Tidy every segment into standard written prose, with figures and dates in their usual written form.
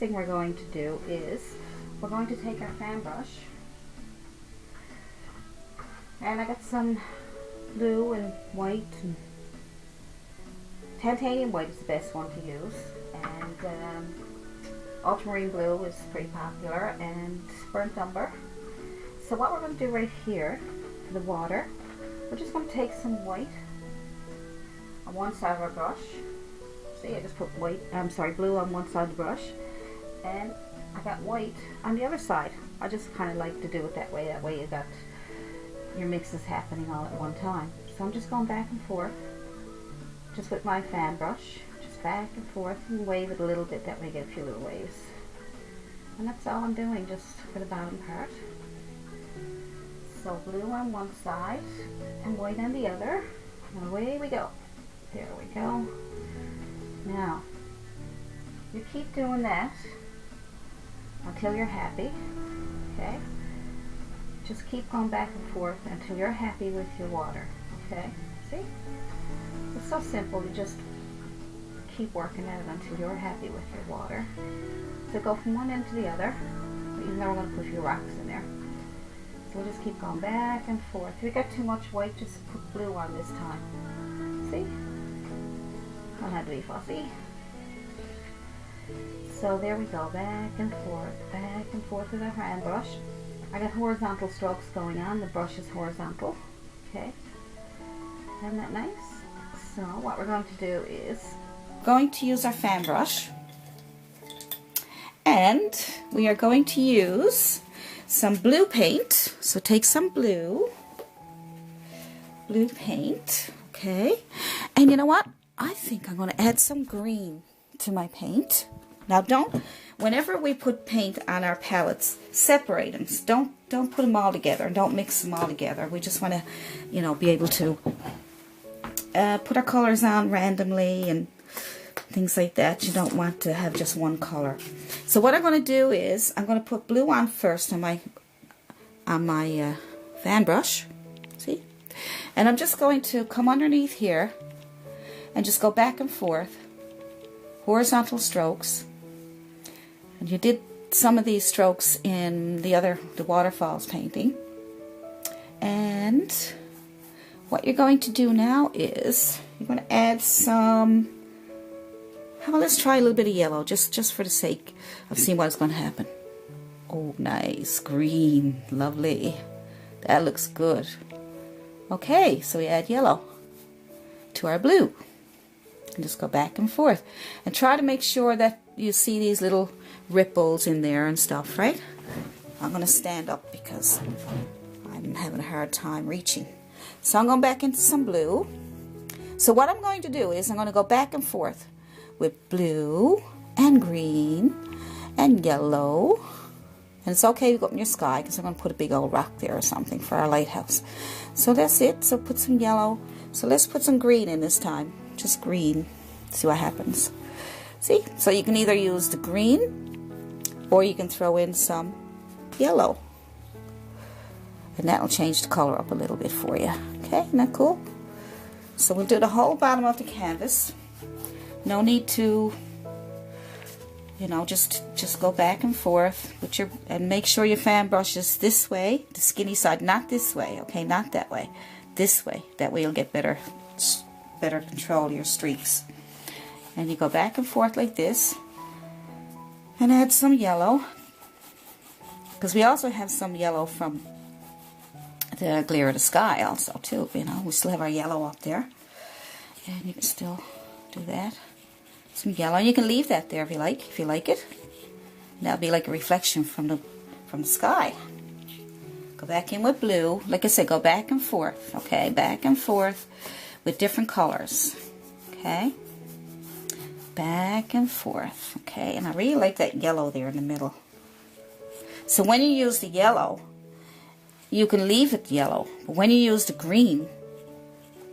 thing we're going to do is we're going to take our fan brush, and I got some blue and white, and titanium white is the best one to use, and ultramarine blue is pretty popular, and burnt umber. So what we're going to do right here for the water, we're just going to take some white on one side of our brush. See, I just put blue on one side of the brush, and I got white on the other side. I just kind of like to do it that way. That way you got your mixes happening all at one time. So I'm just going back and forth, just with my fan brush, just back and forth, and wave it a little bit. That way you get a few little waves. And that's all I'm doing, just for the bottom part. So blue on one side and white on the other, and away we go. There we go. Now, you keep doing that until you're happy, okay? Just keep going back and forth until you're happy with your water, okay? See? It's so simple. You just keep working at it until you're happy with your water. So go from one end to the other, but even though we're going to put a few rocks in there. So we'll just keep going back and forth. If you got too much white, just put blue on this time. See? Don't have to be fussy. So there we go, back and forth with our hand brush. I got horizontal strokes going on. The brush is horizontal. Okay. Isn't that nice? So what we're going to do is going to use our fan brush, and we are going to use some blue paint. So take some blue paint, okay? And you know what? I think I'm going to add some green to my paint. Now whenever we put paint on our palettes, separate them. Don't put them all together, and don't mix them all together. We just want to, you know, be able to put our colors on randomly and things like that. You don't want to have just one color. So what I'm going to do is I'm going to put blue on first on my fan brush. See? And I'm just going to come underneath here and just go back and forth, horizontal strokes. And you did some of these strokes in the waterfalls painting. And what you're going to do now is you're going to add some, let's try a little bit of yellow, just for the sake of seeing what's going to happen. Oh, nice, green, lovely. That looks good. Okay, so we add yellow to our blue. And just go back and forth. And try to make sure that you see these little ripples in there and stuff, right? I'm going to stand up because I'm having a hard time reaching. So I'm going back into some blue. So what I'm going to do is I'm going to go back and forth with blue and green and yellow. And it's okay to go up in your sky because I'm going to put a big old rock there or something for our lighthouse. So that's it. So put some yellow. So let's put some green in this time. Just green. See what happens. See? So you can either use the green or you can throw in some yellow. And that will change the color up a little bit for you. Okay? Isn't that cool? So we'll do the whole bottom of the canvas. No need to, you know, just go back and forth with and make sure your fan brush is this way, the skinny side, not this way, okay, not that way, this way. That way you'll get better control of your streaks. And you go back and forth like this, and add some yellow, because we also have some yellow from the glare of the sky also too. You know, we still have our yellow up there, and you can still do that. Some yellow. You can leave that there if you like it. And that'll be like a reflection from the sky. Go back in with blue. Like I said, go back and forth. Okay, back and forth with different colors. Okay, back and forth. Okay, and I really like that yellow there in the middle. So when you use the yellow, you can leave it yellow. But when you use the green,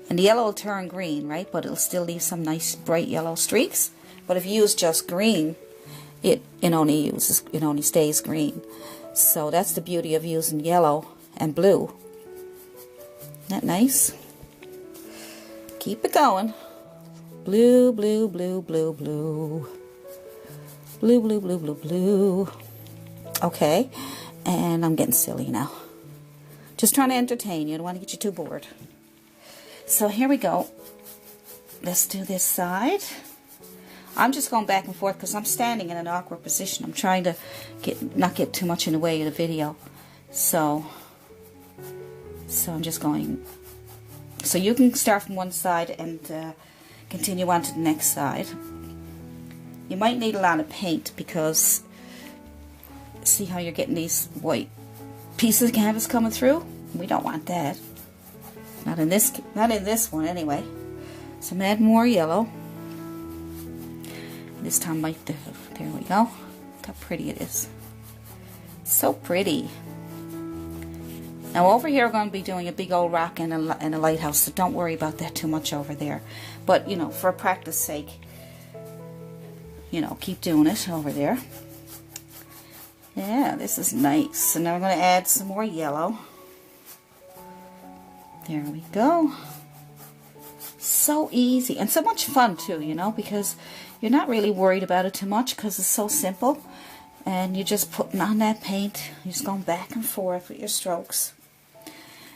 and the yellow will turn green, right? But it'll still leave some nice bright yellow streaks. But if you use just green, it only stays green. So that's the beauty of using yellow and blue. Isn't that nice? Keep it going. Blue, blue, blue, blue, blue. Blue, blue, blue, blue, blue. Okay, and I'm getting silly now. Just trying to entertain you. I don't want to get you too bored. So here we go. Let's do this side. I'm just going back and forth because I'm standing in an awkward position. I'm trying to not get too much in the way of the video. So I'm just going. So you can start from one side and continue on to the next side. You might need a lot of paint because see how you're getting these white pieces of canvas coming through? We don't want that. Not in this one anyway. So I'm adding more yellow. This time there we go. Look how pretty it is. So pretty. Now over here we're going to be doing a big old rock and a lighthouse, so don't worry about that too much over there. But, you know, for practice sake, you know, keep doing it over there. Yeah, this is nice. So now we're going to add some more yellow. There we go. So easy and so much fun too, you know, because you're not really worried about it too much because it's so simple. And you're just putting on that paint. You're just going back and forth with your strokes.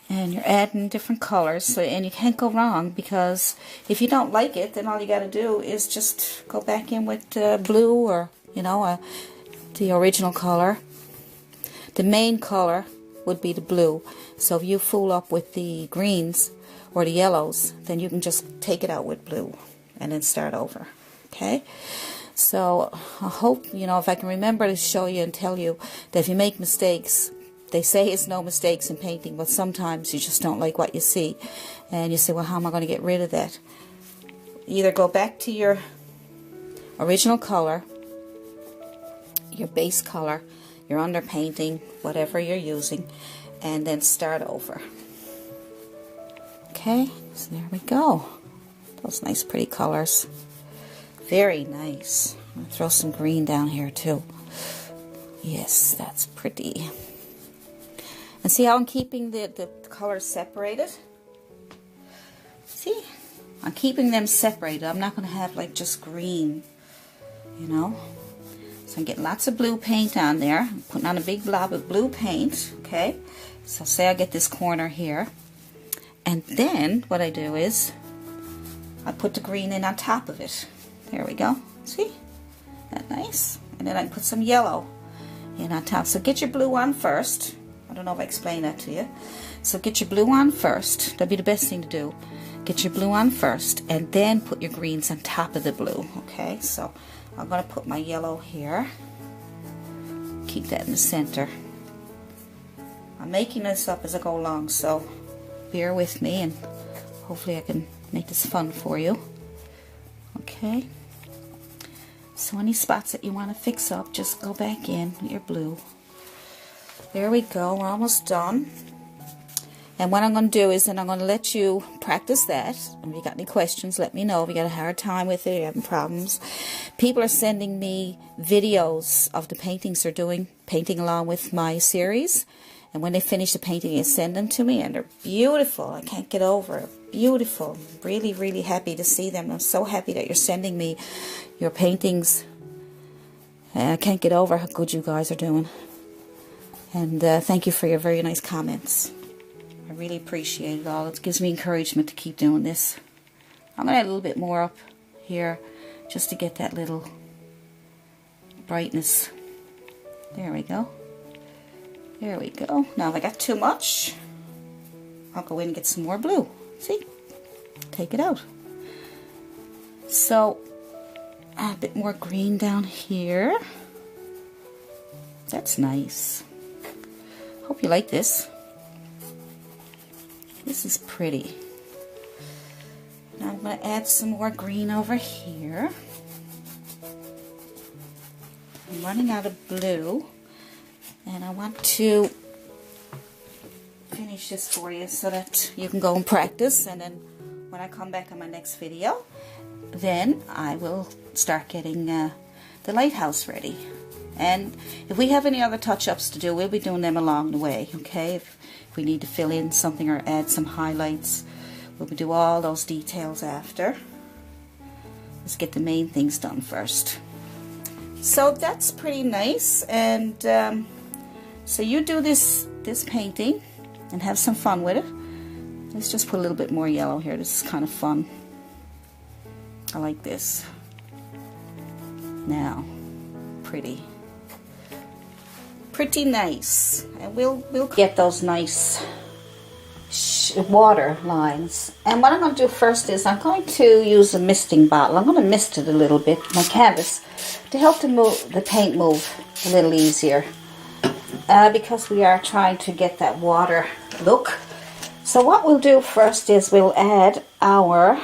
And you're adding different colors. So, and you can't go wrong because if you don't like it, then all you got to do is just go back in with blue or, you know, the original color. The main color would be the blue. So if you fool up with the greens or the yellows, then you can just take it out with blue and then start over. Okay? So I hope, you know, if I can remember to show you and tell you that if you make mistakes, they say it's no mistakes in painting, but sometimes you just don't like what you see. And you say, well, how am I going to get rid of that? Either go back to your original color, your base color, your underpainting, whatever you're using, and then start over. Okay, so there we go. Those nice pretty colors. Very nice. I'm going to throw some green down here too. Yes, that's pretty. And see how I'm keeping the colors separated? See? I'm keeping them separated. I'm not going to have like just green, you know. So I'm getting lots of blue paint on there. I'm putting on a big blob of blue paint, okay? So say I get this corner here. And then what I do is I put the green in on top of it. There we go. See? That nice? And then I put some yellow in on top. So get your blue on first. I don't know if I explained that to you. So get your blue on first. That'd be the best thing to do. Get your blue on first and then put your greens on top of the blue. Okay, so I'm going to put my yellow here. Keep that in the center. I'm making this up as I go along, so bear with me and hopefully I can make this fun for you. Okay. So any spots that you want to fix up, just go back in with your blue. There we go, we're almost done. And what I'm going to do is then I'm going to let you practice that. If you got any questions, let me know. If you got a hard time with it, you're having problems. People are sending me videos of the paintings they're doing, painting along with my series. And when they finish the painting, they send them to me, and they're beautiful. I can't get over it. Beautiful. Really, really happy to see them. I'm so happy that you're sending me your paintings. I can't get over how good you guys are doing. And thank you for your very nice comments. I really appreciate it all. It gives me encouragement to keep doing this. I'm going to add a little bit more up here just to get that little brightness. There we go. There we go. Now if I got too much, I'll go in and get some more blue. See? Take it out. So, add a bit more green down here. That's nice. Hope you like this. This is pretty. Now I'm going to add some more green over here. I'm running out of blue. And I want to finish this for you so that you can go and practice. And then when I come back on my next video, then I will start getting the lighthouse ready. And if we have any other touch-ups to do, we'll be doing them along the way, okay? If we need to fill in something or add some highlights, we'll do all those details after. Let's get the main things done first. So that's pretty nice, and so you do this painting and have some fun with it. Let's just put a little bit more yellow here. This is kind of fun. I like this. Now, pretty nice, and we'll get those nice water lines. And what I'm going to do first is I'm going to use a misting bottle. I'm going to mist it a little bit, my canvas, to help the paint move a little easier, because we are trying to get that water look. So what we'll do first is we'll add our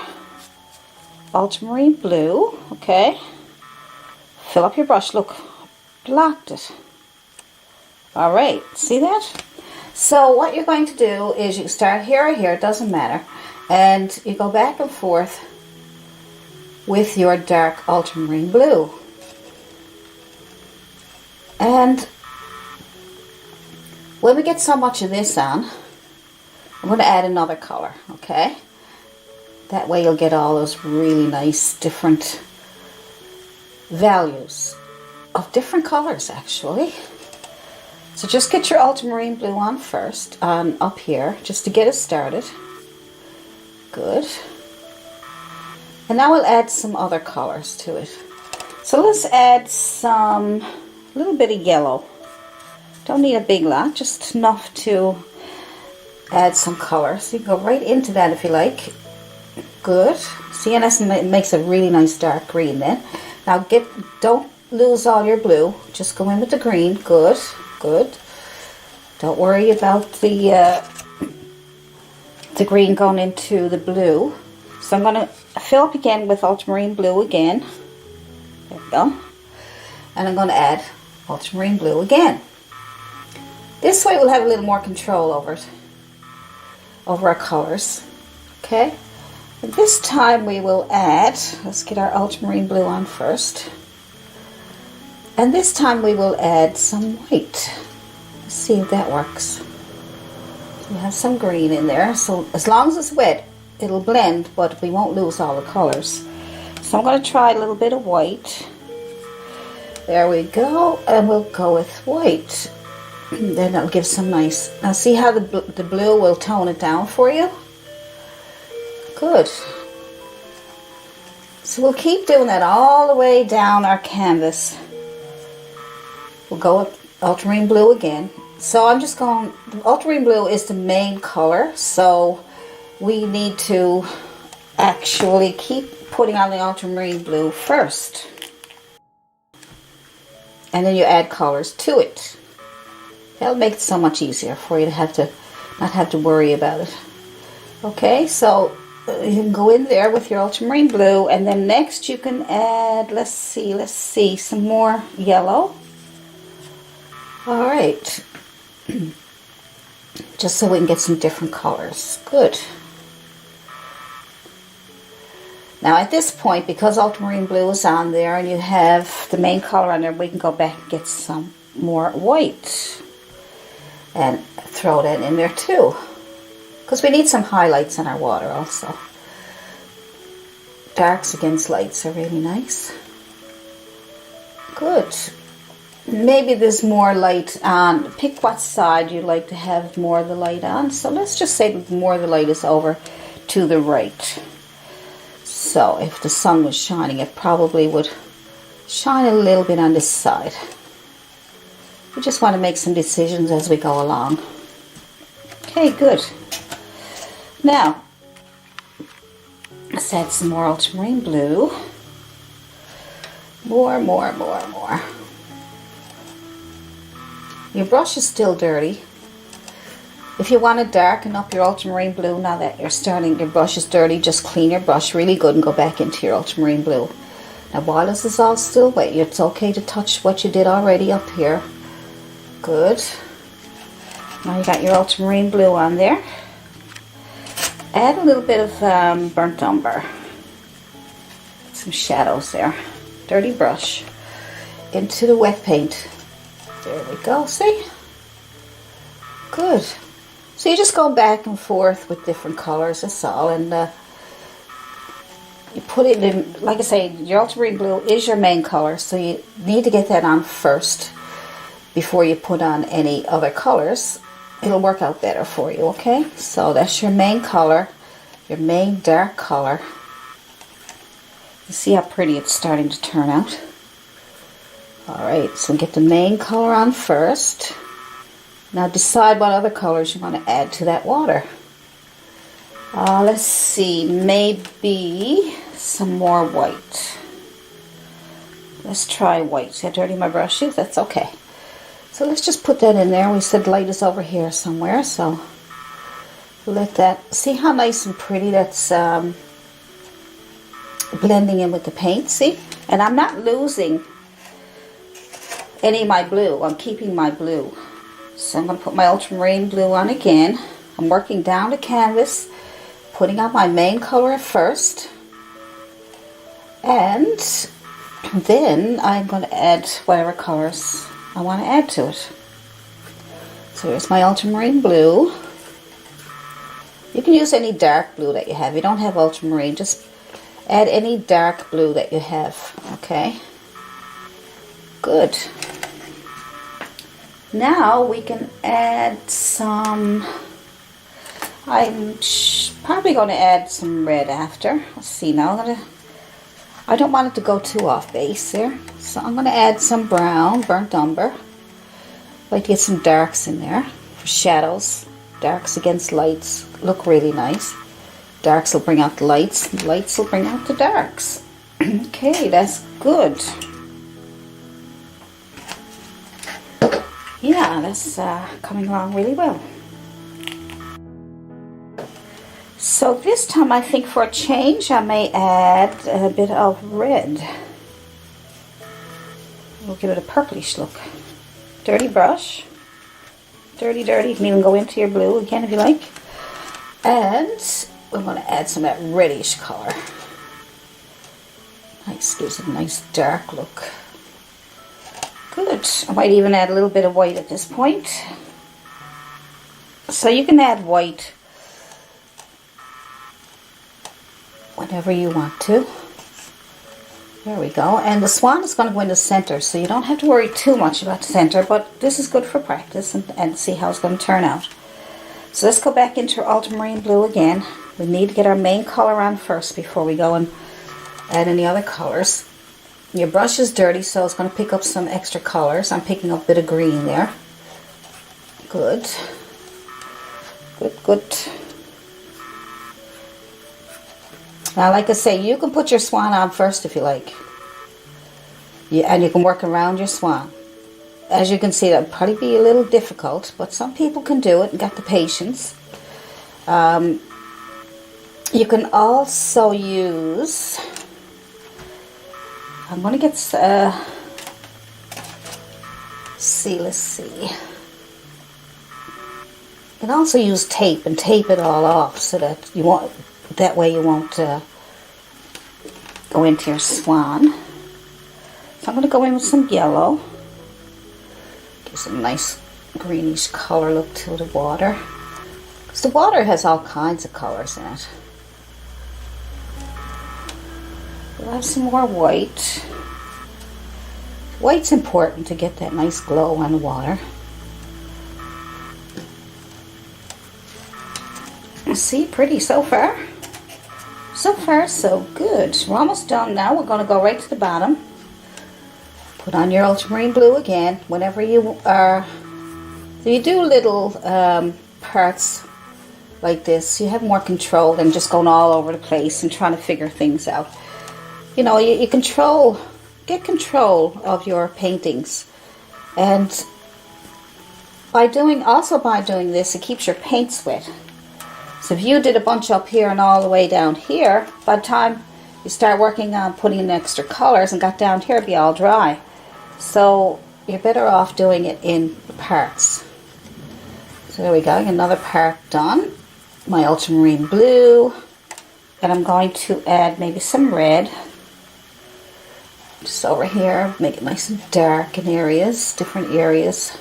ultramarine blue. Okay, fill up your brush. Look, blocked it. All right, see that? So what you're going to do is you start here or here, it doesn't matter, and you go back and forth with your dark ultramarine blue. And when we get so much of this on, I'm going to add another color, okay? That way you'll get all those really nice different values of different colors, actually. So just get your ultramarine blue on first, up here, just to get it started. Good. And now we'll add some other colors to it. So let's add a little bit of yellow. Don't need a big lot, just enough to add some color. So you can go right into that if you like. Good. See, and it makes a really nice dark green then. Now don't lose all your blue. Just go in with the green. Good. Good. Don't worry about the green going into the blue. So I'm going to fill up again with ultramarine blue again. There we go. And I'm going to add ultramarine blue again. This way we'll have a little more control over it, over our colors. Okay. And this time we will add, let's get our ultramarine blue on first. And this time we will add some white. Let's see if that works. We have some green in there, so as long as it's wet, it'll blend, but we won't lose all the colors. So I'm going to try a little bit of white. There we go, and we'll go with white. Then that'll give some nice. Now see how the blue will tone it down for you? Good. So we'll keep doing that all the way down our canvas. We'll go with ultramarine blue again. So I'm just going, the ultramarine blue is the main color, so we need to actually keep putting on the ultramarine blue first. And then you add colors to it. That'll make it so much easier for you to not have to worry about it. Okay, so you can go in there with your ultramarine blue, and then next you can add, let's see, some more yellow. All right, just so we can get some different colors. Good. Now at this point, because ultramarine blue is on there and you have the main color on there, we can go back and get some more white and throw that in there too, because we need some highlights in our water also. Darks against lights are really nice. Good. Maybe there's more light on. Pick what side you'd like to have more of the light on. So let's just say that more of the light is over to the right. So if the sun was shining, it probably would shine a little bit on this side. We just want to make some decisions as we go along. Okay, good. Now, let's add some more ultramarine blue. More. Your brush is still dirty. If you want to darken up your ultramarine blue, now that your brush is dirty, just clean your brush really good and go back into your ultramarine blue. Now while this is all still wet, it's okay to touch what you did already up here. Good. Now you got your ultramarine blue on there. Add a little bit of burnt umber. Some shadows there. Dirty brush. Into the wet paint. There we go, see? Good. So you just go back and forth with different colors, that's all, and you put it in, like I say, your ultramarine blue is your main color, so you need to get that on first before you put on any other colors. It'll work out better for you, okay? So that's your main color, your main dark color. You see how pretty it's starting to turn out. Alright, so get the main color on first. Now decide what other colors you want to add to that water. Let's see, maybe some more white. Let's try white. See how dirty my brush is? That's okay. So let's just put that in there. We said light is over here somewhere, so let that, see how nice and pretty that's blending in with the paint, see? And I'm not losing any of my blue. I'm keeping my blue. So I'm going to put my ultramarine blue on again. I'm working down the canvas, putting out my main color first, and then I'm going to add whatever colors I want to add to it. So here's my ultramarine blue. You can use any dark blue that you have. You don't have ultramarine, just add any dark blue that you have, okay? Good. Now we can add some, I'm probably going to add some red after. Let's see now. I don't want it to go too off base there. So I'm going to add some brown, burnt umber. I'd like to get some darks in there for shadows. Darks against lights look really nice. Darks will bring out the lights. Lights will bring out the darks. Okay, that's good. Yeah, that's coming along really well. So this time I think for a change I may add a bit of red. We'll give it a purplish look. Dirty brush. Dirty, dirty. You can even go into your blue again if you like. And we're going to add some of that reddish color. Nice, gives it a nice dark look. Good. I might even add a little bit of white at this point. So you can add white whenever you want to. There we go. And the swan is going to go in the center, so you don't have to worry too much about the center, but this is good for practice and see how it's going to turn out. So let's go back into our ultramarine blue again. We need to get our main color on first before we go and add any other colors. Your brush is dirty, so it's going to pick up some extra colors. I'm picking up a bit of green there. Good. Good, good. Now, like I say, you can put your swan on first if you like. And you can work around your swan. As you can see, that would probably be a little difficult, but some people can do it and got the patience. You can also use... I'm going to get, let's see. You can also use tape and tape it all off so that you won't, that way you won't go into your swan. So I'm going to go in with some yellow. Gives a nice greenish color look to the water. Because the water has all kinds of colors in it. We'll have some more white. White's important to get that nice glow on the water. See, pretty so far. So far, so good. We're almost done now. We're going to go right to the bottom. Put on your ultramarine blue again whenever you are. So you do little parts like this. You have more control than just going all over the place and trying to figure things out. You know, you get control of your paintings, and by doing this, it keeps your paints wet. So if you did a bunch up here and all the way down here, by the time you start working on putting in extra colors and got down here, it'd be all dry. So you're better off doing it in parts. So there we go, another part done. My ultramarine blue, and I'm going to add maybe some red. Just over here, make it nice and dark in areas, different areas.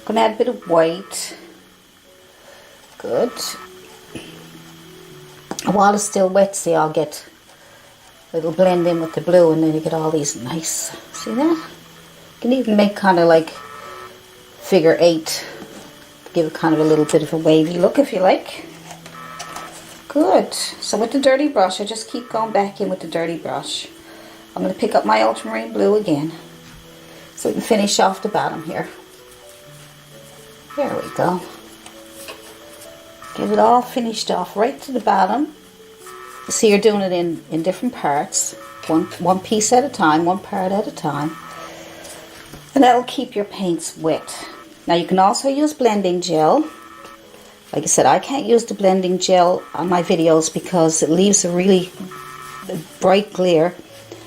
I'm going to add a bit of white. Good. While it's still wet, see, I'll get It'll blend in with the blue, and then you get all these nice, see that? You can even make kind of like figure 8, give it kind of a little bit of a wavy look if you like. Good. So with the dirty brush, I just keep going back in with the dirty brush. I'm going to pick up my ultramarine blue again, so we can finish off the bottom here. There we go. Get it all finished off right to the bottom. You see, you're doing it in different parts, one piece at a time, one part at a time, and that'll keep your paints wet. Now you can also use blending gel. Like I said, I can't use the blending gel on my videos because it leaves a really bright glare.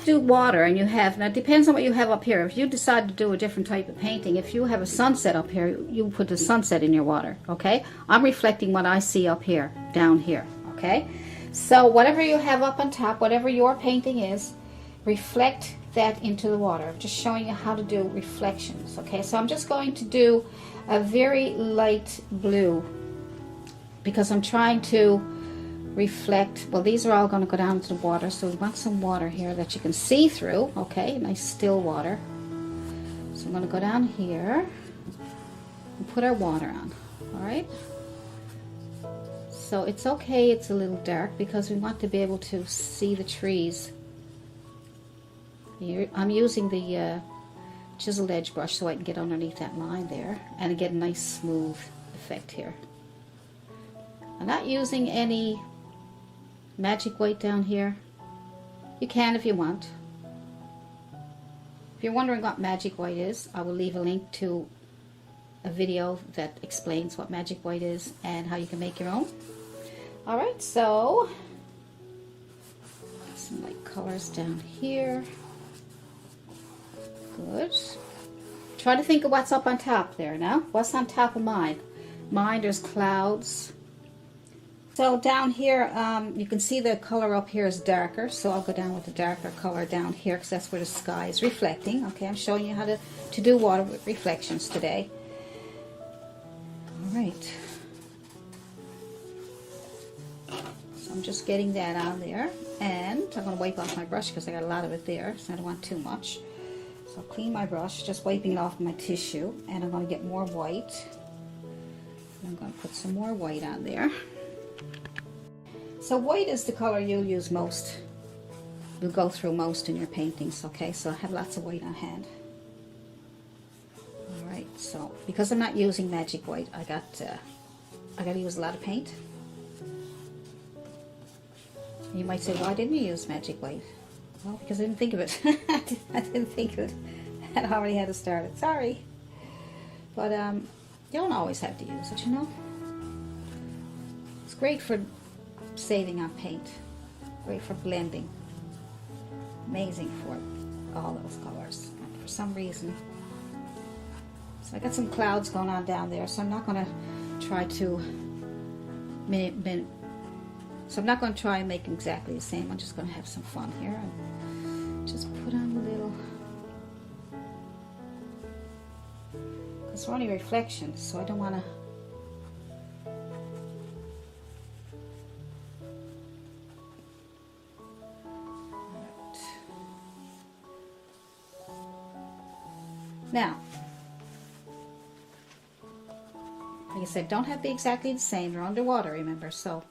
Do water, and you have, now it depends on what you have up here. If you decide to do a different type of painting, if you have a sunset up here, you put the sunset in your water, okay? I'm reflecting what I see up here, down here, okay? So whatever you have up on top, whatever your painting is, reflect that into the water. I'm just showing you how to do reflections, okay? So I'm just going to do a very light blue because I'm trying to reflect. Well, these are all going to go down into the water, so we want some water here that you can see through, okay? Nice still water. So I'm going to go down here and put our water on, all right? So it's okay, it's a little dark because we want to be able to see the trees. Here, I'm using the chiseled edge brush so I can get underneath that line there and get a nice smooth effect here. I'm not using any magic white down here. You can if you want. If you're wondering what magic white is, I will leave a link to a video that explains what magic white is and how you can make your own. Alright, so some light colors down here. Good. Try to think of what's up on top there now. What's on top of mine? Mine, there's clouds. So down here, you can see the color up here is darker, so I'll go down with the darker color down here because that's where the sky is reflecting. Okay, I'm showing you how to do water with reflections today. All right. So I'm just getting that on there, and I'm going to wipe off my brush because I got a lot of it there, so I don't want too much. So I'll clean my brush, just wiping it off my tissue, and I'm going to get more white. And I'm going to put some more white on there. So white is the color you'll use most, you'll go through most in your paintings, okay? So I have lots of white on hand. Alright, so because I'm not using magic white, I got to use a lot of paint. You might say, why didn't you use magic white? Well, because I didn't think of it. I didn't think of it. I already had to start it. Sorry. But you don't always have to use it, you know? It's great for saving on paint, great for blending, amazing for all those colors. And for some reason, so I got some clouds going on down there, so I'm not going to try to so I'm not going to try and make exactly the same. I'm just going to have some fun here and just put on a little, because we're only reflections, so I don't want to. Now, like I said, don't have to be exactly the same. You're underwater, remember, so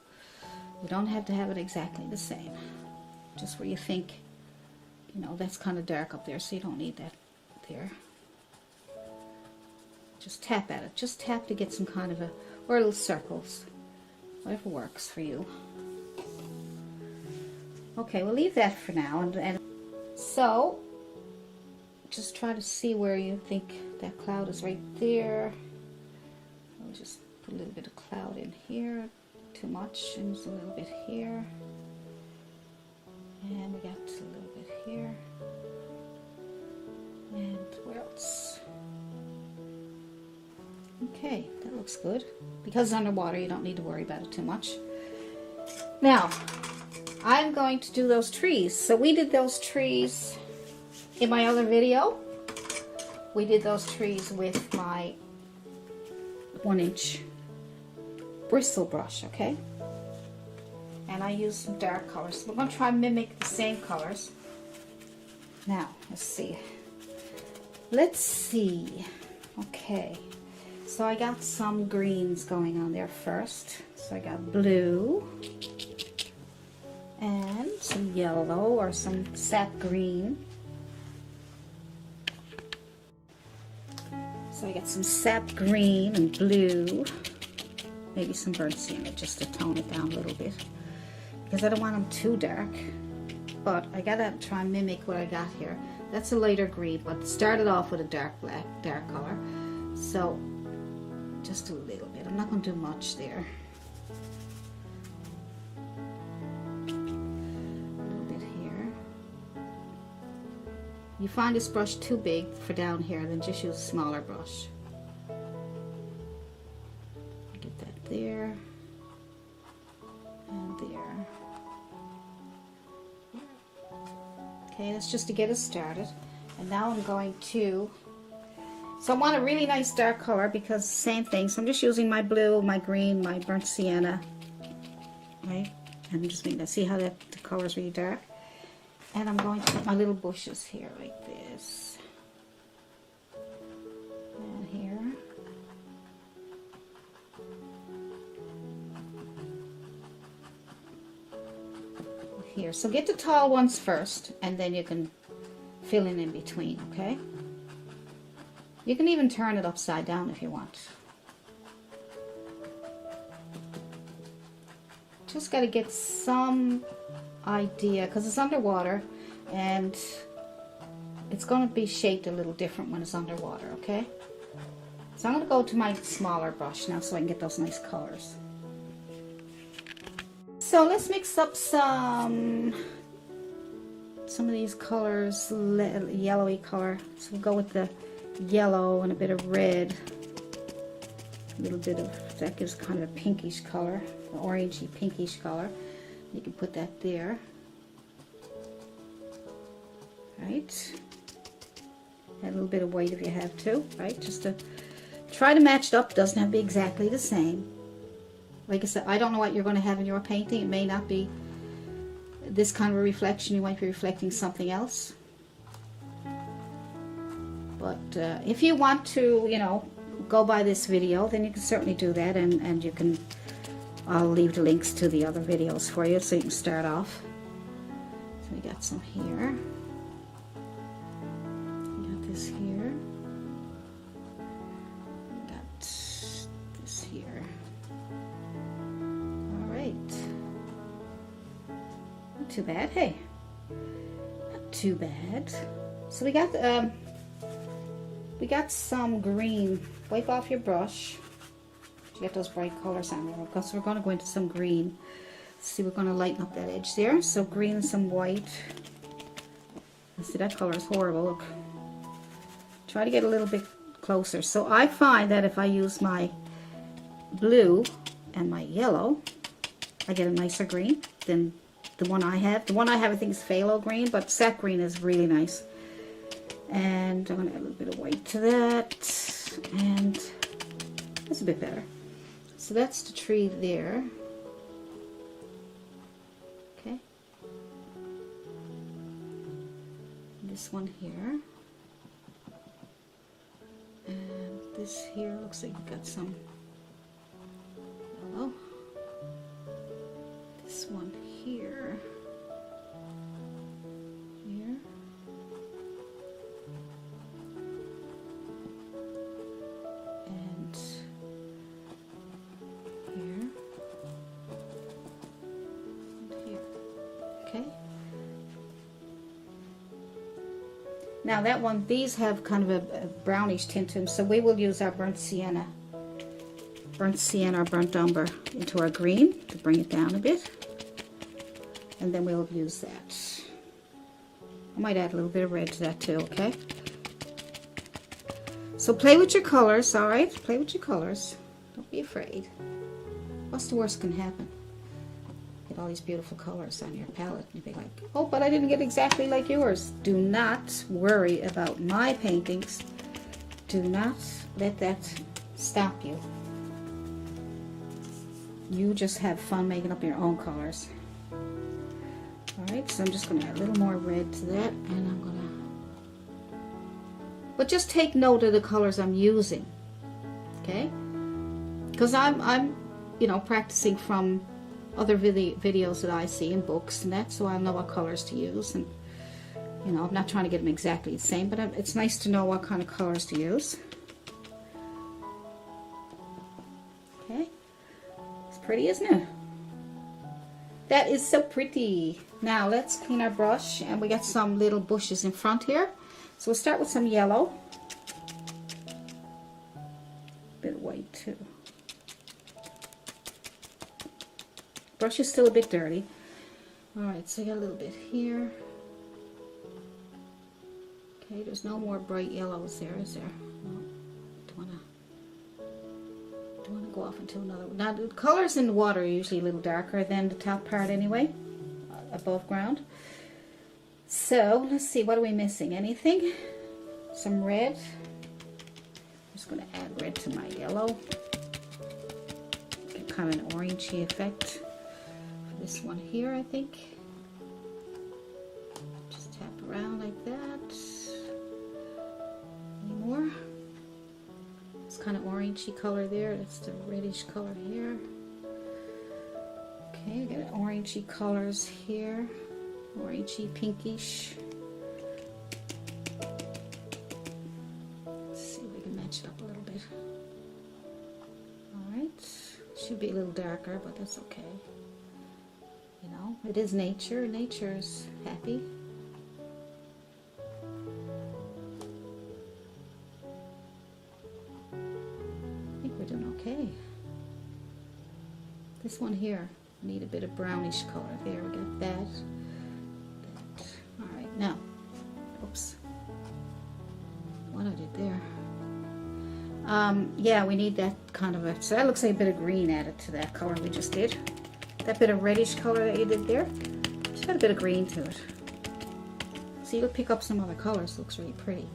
you don't have to have it exactly the same. Just where you think, you know, that's kind of dark up there, so you don't need that there. Just tap at it. Just tap to get some kind of or little circles. Whatever works for you. Okay, we'll leave that for now. And so, just try to see where you think that cloud is right there. I'll just put a little bit of cloud in here. Too much, and just a little bit here. And we got a little bit here. And where else? Okay, that looks good. Because it's underwater, you don't need to worry about it too much. Now, I'm going to do those trees. So we did those trees in my other video. We did those trees with my 1-inch bristle brush, okay? and I use some dark colors. So we're going to try and mimic the same colors. Now, let's see. Okay, so I got some greens going on there first. So I got blue and some yellow or some sap green. So I got some sap green and blue, maybe some burnt sienna just to tone it down a little bit because I don't want them too dark, but I gotta try and mimic what I got here. That's a lighter green, but it started off with a dark color, so just a little bit. I'm not going to do much there. A little bit here. You find this brush too big for down here, then just use a smaller brush. Get that there and there. Okay, that's just to get us started. And now I'm going to, so I want a really nice dark color because same thing. So I'm just using my blue, my green, my burnt sienna, right? And I'm just making that, see how the color is really dark? And I'm going to put my little bushes here like this. And here. Here. So get the tall ones first, and then you can fill in between, okay? You can even turn it upside down if you want. Just got to get some idea, because it's underwater, and it's going to be shaped a little different when it's underwater, okay? So I'm going to go to my smaller brush now so I can get those nice colors. So let's mix up some of these colors, yellowy color. So we'll go with the yellow and a bit of red. A little bit of, that gives kind of a pinkish color, an orangey pinkish color. You can put that there. Right. Add a little bit of white if you have to, right? Just to try to match it up. Doesn't have to be exactly the same. Like I said, I don't know what you're going to have in your painting. It may not be this kind of a reflection. You might be reflecting something else. But if you want to, you know, go by this video, then you can certainly do that. And you can, I'll leave the links to the other videos for you so you can start off. So we got some here. We got this here. We got this here. Not too bad, hey. Not too bad. So we got some green. Wipe off your brush. You get those bright colors on there. Because we're going to go into some green. See, we're going to lighten up that edge there. So green and some white. See, that color is horrible. Look. Try to get a little bit closer. So I find that if I use my blue and my yellow, I get a nicer green than the one I have. The one I have, I think, is phthalo green, but sap green is really nice. And I'm going to add a little bit of white to that, and that's a bit better. So that's the tree there. Okay. This one here. And this here looks like you got some yellow. This one here, here, and here, and here. Okay. Now that one, these have kind of a brownish tint to them, so we will use our burnt sienna or burnt umber into our green to bring it down a bit. And then we'll use that. I might add a little bit of red to that too, okay? So play with your colors, all right? Play with your colors. Don't be afraid. What's the worst can happen? Get all these beautiful colors on your palette. You'll be like, oh, but I didn't get exactly like yours. Do not worry about my paintings. Do not let that stop you. You just have fun making up your own colors. Alright, so I'm just going to add a little more red to that, and I'm going to... But just take note of the colors I'm using, okay? Because I'm you know, practicing from other videos that I see in books and that, so I know what colors to use. And, you know, I'm not trying to get them exactly the same, but it's nice to know what kind of colors to use. Okay, it's pretty, isn't it? That is so pretty. Now let's clean our brush, and we got some little bushes in front here. So we'll start with some yellow. A bit of white too. Brush is still a bit dirty. Alright, so I got a little bit here. Okay, there's no more bright yellows there, is there? No. Don't want to go off into another one. Now, the colors in the water are usually a little darker than the top part anyway, above ground. So, let's see, what are we missing? Anything? Some red. I'm just going to add red to my yellow. Get kind of an orangey effect. This one here, I think. Just tap around like that. Any more? It's kind of orangey color there. That's the reddish color here. Okay, I got orangey colors here. Orangey, pinkish. Let's see if we can match it up a little bit. Alright. Should be a little darker, but that's okay. You know, it is nature. Nature's happy. I think we're doing okay. This one here, need a bit of brownish color. There, we got that. Alright, now, oops. What I did there. Yeah, we need that kind of a, so that looks like a bit of green added to that color we just did. That bit of reddish color that you did there, just got a bit of green to it. So you'll pick up some other colors. Looks really pretty.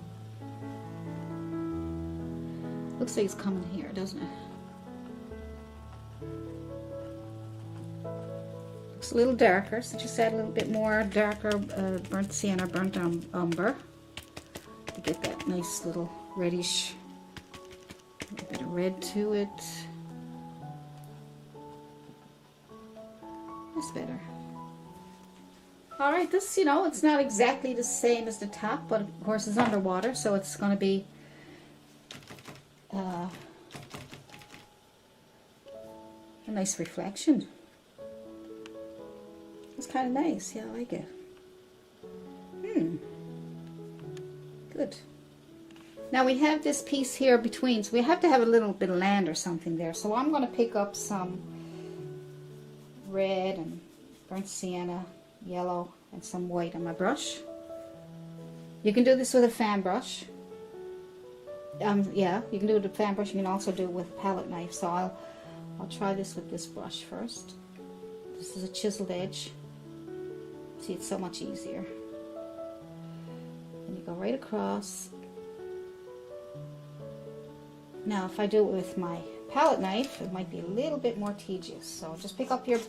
Looks like it's coming here, doesn't it? Looks a little darker, so just add a little bit more darker burnt sienna, burnt umber to get that nice little reddish, a little bit of red to it. That's better. Alright, this, you know, it's not exactly the same as the top, but of course it's underwater, so it's going to be a nice reflection. It's kind of nice. Yeah, I like it. Good. Now we have this piece here between, so we have to have a little bit of land or something there. So I'm going to pick up some red and burnt sienna, yellow, and some white on my brush. You can do this with a fan brush. Yeah, you can do it with a fan brush. You can also do it with a palette knife. So I'll try this with this brush first. This is a chiseled edge. See, it's so much easier. And you go right across. Now, if I do it with my palette knife, it might be a little bit more tedious. So just pick up your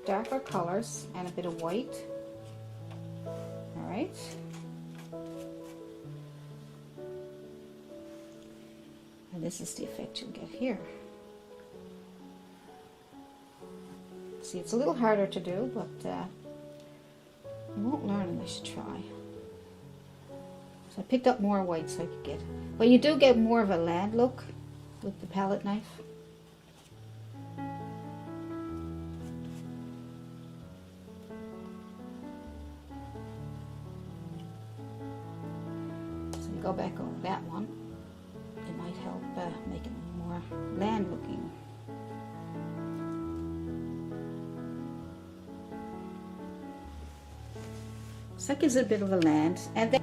darker colors and a bit of white. Alright. And this is the effect you'll get here. See, it's a little harder to do, but you won't learn unless you try. So I picked up more white so I could get, but you do get more of a land look with the palette knife. So you go back over that one. It might help make it more land looking. So that gives it a bit of a land. And then,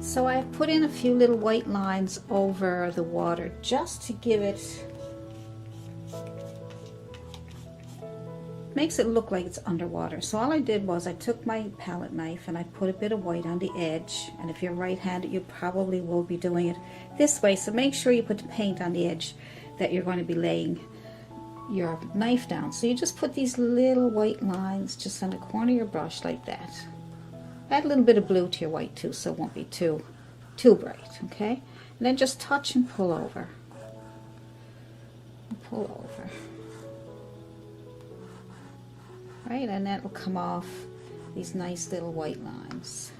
so I put in a few little white lines over the water just to give it, makes it look like it's underwater. So all I did was I took my palette knife and I put a bit of white on the edge. And if you're right-handed, you probably will be doing it this way. So make sure you put the paint on the edge that you're going to be laying your knife down. So you just put these little white lines just on the corner of your brush like that. Add a little bit of blue to your white too, so it won't be too bright, okay? And then just touch and pull over. And pull over. Right, and that will come off these nice little white lines.